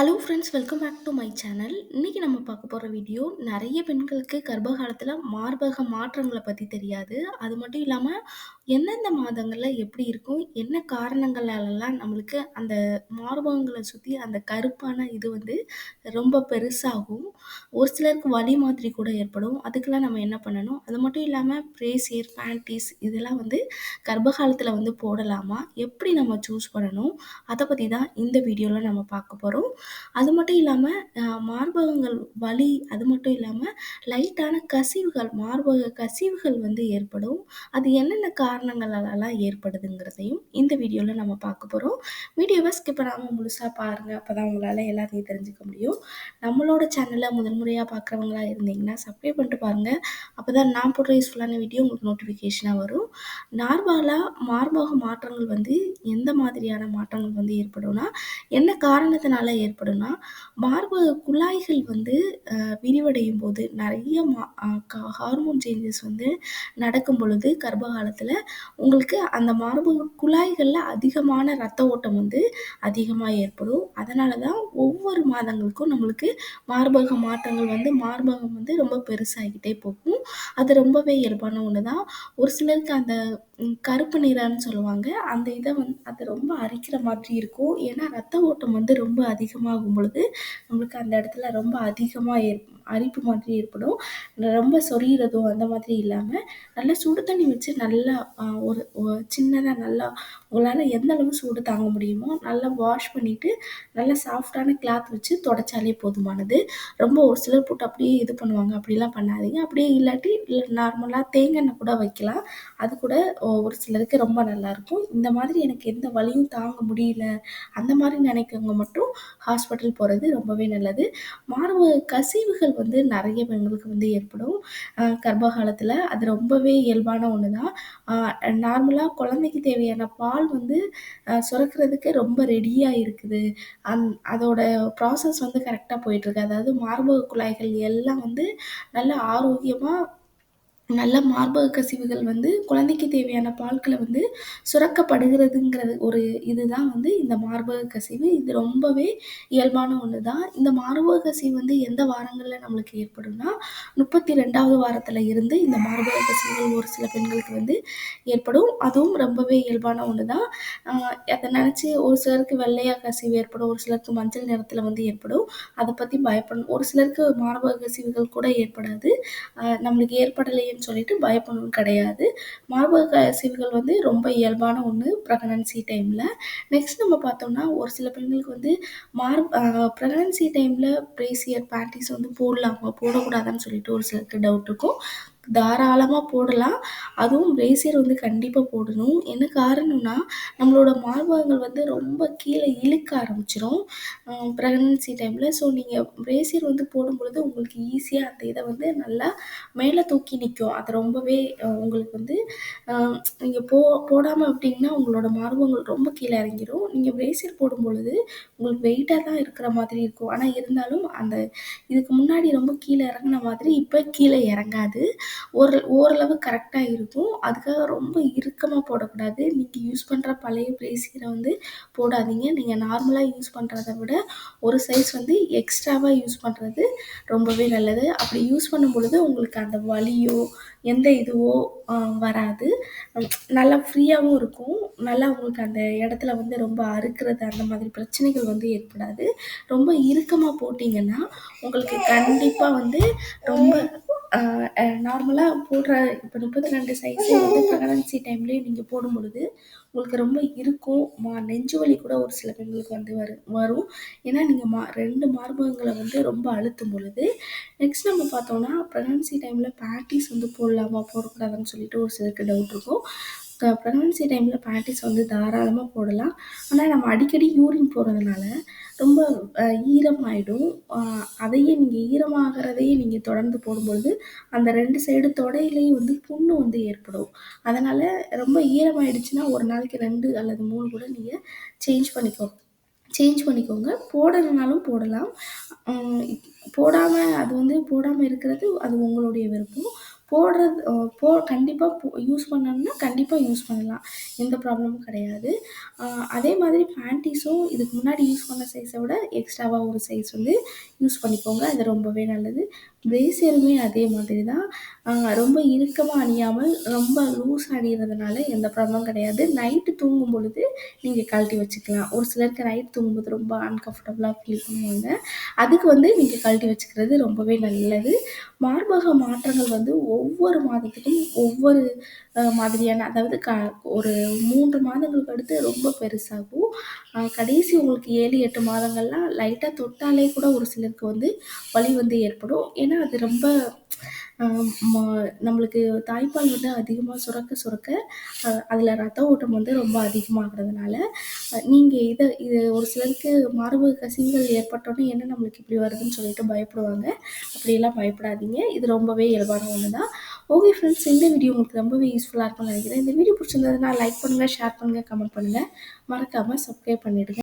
Hello friends, welcome back to my channel. இன்னைக்கு நம்ம பார்க்க போகிற வீடியோ நிறைய பெண்களுக்கு கர்ப்ப காலத்தில் மார்பக மாற்றங்களை பற்றி தெரியாது. அது மட்டும் இல்லாமல் எந்தெந்த மாதங்களில் எப்படி இருக்கும், என்ன காரணங்களாலலாம் நம்மளுக்கு அந்த மார்பகங்களை சுற்றி அந்த கருப்பான இது வந்து ரொம்ப பெருசாகும். ஒரு சிலருக்கு வலி மாதிரி கூட ஏற்படும். அதுக்கெல்லாம் நம்ம என்ன பண்ணணும்? அது மட்டும் இல்லாமல் பிரேசியர், பேண்டீஸ் இதெல்லாம் வந்து கர்ப்ப காலத்தில் வந்து போடலாமா? எப்படி நம்ம சூஸ் பண்ணணும்? அதை பற்றி தான் இந்த வீடியோவில் நம்ம பார்க்க போகிறோம். அது மட்டும் இல்லாம, மார்பகங்கள் வலி, அது மட்டும் இல்லாம லைட்டான கசிவுகள், மார்பக கசிவுகள் வந்து ஏற்படும். அது என்னென்ன காரணங்களாலலாம் ஏற்படுதுங்கிறதையும் இந்த வீடியோல நம்ம பார்க்க போறோம். வீடியோவ ஸ்கிப் பண்ணாம முழுசா பாருங்க. அப்பதான் உங்களால எல்லாத்தையும் தெரிஞ்சுக்க முடியும். நம்மளோட சேனல முதல் முறையா பார்க்குறவங்களா இருந்தீங்கன்னா, சப்ஸ்கிரைப் பண்ணிட்டு பாருங்க. அப்பதான் நான் போடுற யூஸ்ஃபுல்லான வீடியோ உங்களுக்கு நோட்டிஃபிகேஷனா வரும். நார்மலா மார்பக மாற்றங்கள் வந்து எந்த மாதிரியான மாற்றங்கள் வந்து ஏற்படும்னா, என்ன காரணத்தினால ஏற்படும்னா, மார்பக குழாய்கள் வந்து விரிவடையும் போது நெறைய மா அ க ஹார்மோன் சேஞ்சஸ் வந்து நடக்கும் பொழுது கர்ப்ப காலத்தில உங்களுக்கு அந்த மார்பக குழாய்கள்ல அதிகமான ரத்த ஓட்டம் வந்து அதிகமா ஏற்படும். அதனால தான் ஒவ்வொரு மாதங்களுக்கும் நம்மளுக்கு மார்பக மாற்றங்கள் வந்து மார்பகம் வந்து ரொம்ப பெருசாகிட்டே போகும். அது ரொம்பவே இயல்பான ஒண்ணு தான். ஒரு சிலருக்கு அந்த கருப்பு நிறம்னு சொல்லுவாங்க. அந்த இத அது ரொம்ப அரிக்கிற மாதிரி இருக்கும். ஏன்னா, ரத்த ஓட்டம் வந்து ரொம்ப அதிகமாகும் பொழுது, நம்மளுக்கு அந்த இடத்துல ரொம்ப அதிகமா அரிப்பு மாதிரி ஏற்படும். ரொம்ப சொரியிறதோ அந்த மாதிரி இல்லாம, நல்லா சுடு தண்ணி வச்சு நல்லா ஒரு சின்னதா நல்லா உங்களால எந்த அளவு சூடு தாங்க முடியுமோ, நல்லா வாஷ் பண்ணிட்டு, நல்லா சாஃப்ட்டான கிளாத் வச்சு தொடச்சாலே போதுமானது. ரொம்ப ஒரு சிலர் போட்டு அப்படியே இது பண்ணுவாங்க. அப்படிலாம் பண்ணாதீங்க. அப்படியே இல்லாட்டி நார்மலா தேங்காய் எண்ணெய் கூட வைக்கலாம். அது கூட ஒரு சிலருக்கு ரொம்ப நல்லாயிருக்கும். இந்த மாதிரி எனக்கு எந்த வலியும் தாங்க முடியல, அந்த மாரி நினைக்கிறவங்க மட்டும் ஹாஸ்பிட்டல் போறது ரொம்பவே நல்லது. மார்பக கசிவுகள் வந்து நெறைய பெண்களுக்கு வந்து ஏற்படும். கர்ப்ப காலத்தில அது ரொம்பவே இயல்பான ஒண்ணு தான். நார்மலா குழந்தைக்கு தேவையான பால் வந்து சுரக்கிறதுக்கு ரொம்ப ரெடியா இருக்குது. அதோட ப்ராசஸ் வந்து கரெக்ட்டா போயிட்டுருக்கு. அதாவது மார்பக குழாய்கள் எல்லாம் வந்து நல்ல ஆரோக்கியமா நல்ல மார்பக கசிவுகள் வந்து குழந்தைக்கு தேவையான பால்கள வந்து சுரக்கப்படுகிறதுங்கிறது ஒரு இதுதான் வந்து இந்த மார்பக கசிவு. இது ரொம்பவே இயல்பான ஒண்ணு தான். இந்த மார்பக கசிவு வந்து எந்த வாரங்கள்ல நம்மளுக்கு ஏற்படும்னா, 32வது வாரத்துல இருந்து இந்த மார்பக கசிவுகள் ஒரு சில பெண்களுக்கு வந்து ஏற்படும். அதுவும் ரொம்பவே இயல்பான ஒண்ணு தான். அ அத நெனச்சு ஒரு சிலருக்கு வெள்ளையா கசிவு ஏற்படும். ஒரு சிலருக்கு மஞ்சள் நிறத்துல வந்து ஏற்படும். அத பத்தி பயப்படணும். ஒரு சிலருக்கு மார்பக கசிவுகள் கூட ஏற்படாது. நம்மளுக்கு ஏற்படலையேன்னு சொல்லிட்டு பயப்படணும்னு கிடையாது. மார்பக கசிவுகள் வந்து ரொம்ப இயல்பான ஒண்ணு பிரெக்னன்சி டைம்ல. நெக்ஸ்ட் நம்ம பார்த்தோம்னா, ஒரு சில பெண்களுக்கு வந்து பிரெக்னன்சி டைம்ல பிரேசியர், பேண்டீஸ் வந்து போடலாமா? போடக்கூடாதான்னு சொல்லிட்டு ஒரு சிலருக்கு டவுட் இருக்கும். தாராளமா போடலாம். அதுவும் பிரேசியர் வந்து கண்டிப்பா போடணும். என்ன காரணம்னா, நம்மளோட மார்பகங்கள் வந்து ரொம்ப கீழ இழுக்க ஆரம்பிச்சுரும். பிரெக்னன்சி டைம்ல. ஸோ நீங்க பிரேசியர் வந்து போடும்பொழுது உங்களுக்கு ஈஸியா அந்த இத வந்து நல்லா மேல தூக்கி நிக்கும். அது ரொம்பவே உங்களுக்கு வந்து அ நீங்க போடாம விட்டீங்கன்னா, உங்களோட மார்பகங்கள் ரொம்ப கீழ இறங்கிரும். நீங்க பிரேசியர் போடும்பொழுது உங்களுக்கு வெயிட்டா தான் இருக்கிற மாதிரி இருக்கும். ஆனா இருந்தாலும் அந்த இதுக்கு முன்னாடி ரொம்ப கீழ இறங்குன மாதிரி இப்ப கீழ இறங்காது. ஓரளவு கரெக்ட்டா இருக்கும். அதுக்காக ரொம்ப இறுக்கமா போடக்கூடாது. நீங்க யூஸ் பண்ற பழைய பிரேசியர வந்து போடாதீங்க. நீங்க நார்மலா யூஸ் பண்றத விட ஒரு சைஸ் வந்து எக்ஸ்ட்ராவா யூஸ் பண்றது ரொம்பவே நல்லது. அப்படி யூஸ் பண்ணும்பொழுது உங்களுக்கு அந்த வலியோ, எந்த இதுவோ வராது. நல்லா ஃப்ரீயாவும் இருக்கும். நல்லா உங்களுக்கு அந்த இடத்துல வந்து ரொம்ப அறுக்குறது அந்த மாதிரி பிரச்சனைகள் வந்து ஏற்படாது. ரொம்ப இறுக்கமா போட்டீங்கன்னா, உங்களுக்கு கண்டிப்பா வந்து ரொம்ப நார்மலா போடுற இப்ப 32 சைஸே வந்து பிரெக்னன்சி டைம்லயே நீங்க போடும்பொழுது, உங்களுக்கு ரொம்ப இருக்கும். நெஞ்சு வலி கூட ஒரு சில பெண்களுக்கு வந்து வரும். ஏன்னா நீங்க 2 மார்பகங்கள வந்து ரொம்ப அழுத்தும் பொழுது. நெக்ஸ்ட் நம்ம பார்த்தோம்னா, பிரெக்னன்சி டைம்ல பேண்டீஸ் வந்து போடலாமா? போடக்கூடாதான்னு சொல்லிட்டு ஒரு சிலருக்கு டவுட் இருக்கும். பிரெக்னன்சி டைம்ல பேண்டீஸ் வந்து தாராளமா போடலாம். ஆனா நம்ம அடிக்கடி யூரின் போறதுனால ரொம்ப ஈரமாயிடும். அ அதையே நீங்க ஈரமாகறதையே நீங்க தொடர்ந்து போடும்பொழுது, அந்த 2 சைடு தொடையிலயும் வந்து புண்ணு வந்து ஏற்படும். அதனால ரொம்ப ஈரமாயிடுச்சுன்னா, ஒரு நாளைக்கு 2 அல்லது 3 கூட நீங்க சேஞ்ச் பண்ணிக்கோ சேஞ்ச் பண்ணிக்கோங்க. போடணும்னாலும் போடலாம். ம் போடாம அது வந்து போடாம இருக்கிறது அது உங்களுடைய விருப்பம். போடுறது கண்டிப்பா யூஸ் பண்ணணும்னா கண்டிப்பா யூஸ் பண்ணலாம். எந்த ப்ராப்ளமும் கிடையாது. அ அதே மாதிரி பேண்டீஸும் இதுக்கு முன்னாடி யூஸ் பண்ண சைஸ விட எக்ஸ்ட்ராவா ஒரு சைஸ் வந்து யூஸ் பண்ணிக்கோங்க. அது ரொம்பவே நல்லது. பிரேசியருமே அதே மாதிரி தான். அ ரொம்ப இறுக்கமா அணியாமல், ரொம்ப லூஸா அணியிறதுனால எந்த ப்ராப்ளமும் கிடையாது. நைட்டு தூங்கும் பொழுது நீங்க கழட்டி வச்சுக்கலாம். ஒரு சிலருக்கு நைட் தூங்கும்போது ரொம்ப அன்கம்ஃபர்டபுளா ஃபீல் பண்ணுவாங்க. அதுக்கு வந்து நீங்க கழட்டி வச்சுக்கிறது ரொம்பவே நல்லது. மார்பக மாற்றங்கள் வந்து ஒவ்வொரு மாதத்துக்கும் ஒவ்வொரு மாதிரியான அதாவது ஒரு 3 மாதங்களுக்கு அடுத்து ரொம்ப பெருசாகும். கடைசி உங்களுக்கு 7, 8 மாதங்கள்லாம் லைட்டா தொட்டாலே கூட ஒரு சிலருக்கு வந்து வலி வந்து ஏற்படும். ஏன்னா, அது ரொம்ப அ ம நம்மளுக்கு தாய்ப்பால் வந்து அதிகமா சுரக்க சுரக்க, அதில ரத்த ஓட்டம் வந்து ரொம்ப அதிகமாகுறதுனால, நீங்க இது ஒரு சிலருக்கு மார்பக கசிவுகள் ஏற்பட்டோனே, என்ன நம்மளுக்கு இப்படி வருதுன்னு சொல்லிட்டு பயப்படுவாங்க. அப்படியெல்லாம் பயப்படாதீங்க. இது ரொம்பவே இயல்பான ஒண்ணு தான். ஓகே ஃப்ரெண்ட்ஸ், இந்த வீடியோ உங்களுக்கு ரொம்பவே யூஸ்ஃபுல்லா இருக்கும்னு நெனைக்கிறேன். இந்த வீடியோ பிடிச்சிருந்ததுன்னா லைக் பண்ணுங்க, ஷேர் பண்ணுங்க, கமெண்ட் பண்ணுங்க. மறக்காம சப்ஸ்கிரைப் பண்ணிடுங்க.